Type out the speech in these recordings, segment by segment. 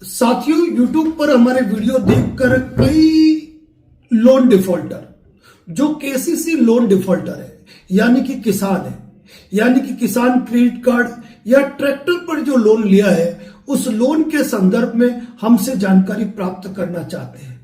साथियों, YouTube पर हमारे वीडियो देखकर कई लोन डिफॉल्टर जो केसीसी लोन डिफॉल्टर है यानी कि किसान है, यानी कि किसान क्रेडिट कार्ड या ट्रैक्टर पर जो लोन लिया है उस लोन के संदर्भ में हमसे जानकारी प्राप्त करना चाहते हैं।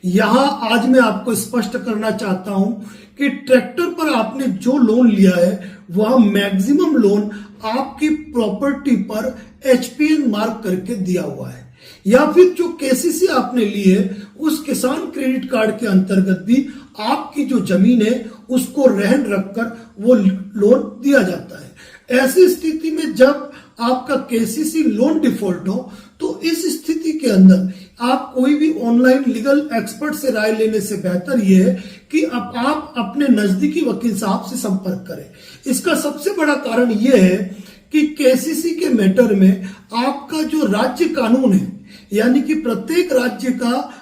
यहां आज मैं आपको स्पष्ट करना चाहता हूं कि ट्रैक्टर पर आपने जो लोन लिया है वह मैक्सिमम लोन आपकी प्रॉपर्टी पर एचपीएन मार्क करके दिया हुआ है, या फिर जो केसीसी आपने ली है उस किसान क्रेडिट कार्ड के अंतर्गत भी आपकी जो जमीन है उसको रहन रखकर वो लोन दिया जाता है। ऐसी स्थिति में जब आपका केसीसी लोन डिफॉल्ट हो तो इस स्थिति के अंदर आप कोई भी ऑनलाइन लीगल एक्सपर्ट से राय लेने से बेहतर यह है कि अब आप अपने नजदीकी वकील साहब से संपर्क करें। इसका सबसे बड़ा कारण यह है कि केसीसी के मैटर में आपका जो राज्य कानून है, यानी कि प्रत्येक राज्य का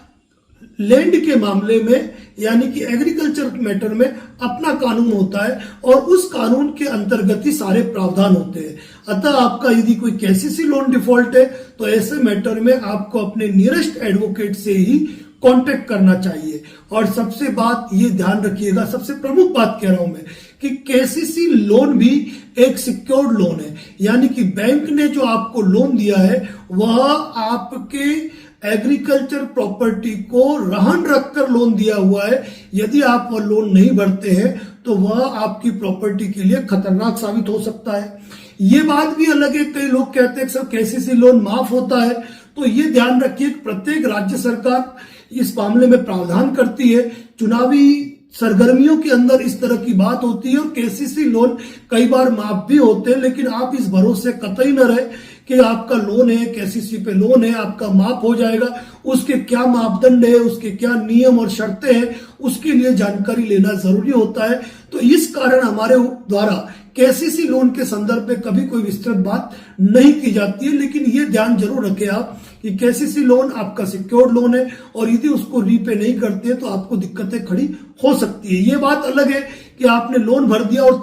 लैंड के मामले में यानी कि एग्रीकल्चर मैटर में अपना कानून होता है और उस कानून के अंतर्गत ही सारे प्रावधान होते हैं। अतः आपका यदि कोई केसीसी लोन डिफॉल्ट है तो ऐसे मैटर में आपको अपने नियरेस्ट एडवोकेट से ही कांटेक्ट करना चाहिए। और सबसे बात ये ध्यान रखिएगा, सबसे प्रमुख बात कह रहा हूं मैं कि केसीसी लोन भी एक सिक्योर्ड लोन है, यानी कि बैंक ने जो आपको लोन दिया है वह आपके एग्रीकल्चर प्रॉपर्टी को रहन रखकर लोन दिया हुआ है। यदि आप वह लोन नहीं भरते हैं तो वह आपकी प्रॉपर्टी के लिए खतरनाक साबित हो सकता है। ये बात भी अलग है, कई लोग कहते हैं सर केसीसी लोन माफ होता है, तो ये ध्यान रखिए प्रत्येक राज्य सरकार इस मामले में प्रावधान करती है। चुनावी सरगर्मियों के अंदर इस तरह की बात होती है और केसीसी लोन कई बार माफ भी होते हैं, लेकिन आप इस भरोसे कतई न रहे कि आपका लोन है, केसीसी पे लोन है, आपका माफ हो जाएगा। उसके क्या मापदंड है, उसके क्या नियम और शर्तें हैं, उसके लिए जानकारी लेना जरूरी होता है। तो इस कारण हमारे द्वारा केसीसी लोन के संदर्भ में कभी कोई विस्तृत बात नहीं की जाती है, लेकिन ये ध्यान जरूर रखें आप कि केसीसी लोन आपका सिक्योर्ड लोन है और यदि उसको रीपे नहीं करते तो आपको दिक्कतें खड़ी हो सकती है। ये बात अलग है कि आपने लोन भर दिया और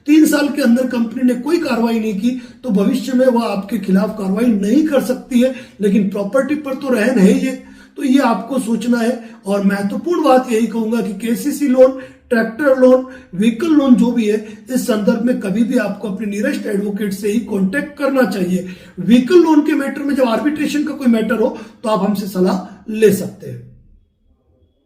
3 साल के अंदर कंपनी ने कोई कार्रवाई नहीं की तो भविष्य में वह आपके खिलाफ कार्रवाई नहीं कर सकती है, लेकिन प्रॉपर्टी पर तो रहन है ये, तो ये आपको सोचना है। और महत्वपूर्ण बात यही कहूंगा कि KCC loan, tractor loan, vehicle loan जो भी है, इस संदर्भ में कभी भी आपको अपने नियरेस्ट एडवोकेट से ही कांटेक्ट करना चाहिए। व्हीकल लोन के मैटर में जब आर्बिट्रेशन का कोई मैटर हो तो आप हमसे सलाह ले सकते हैं।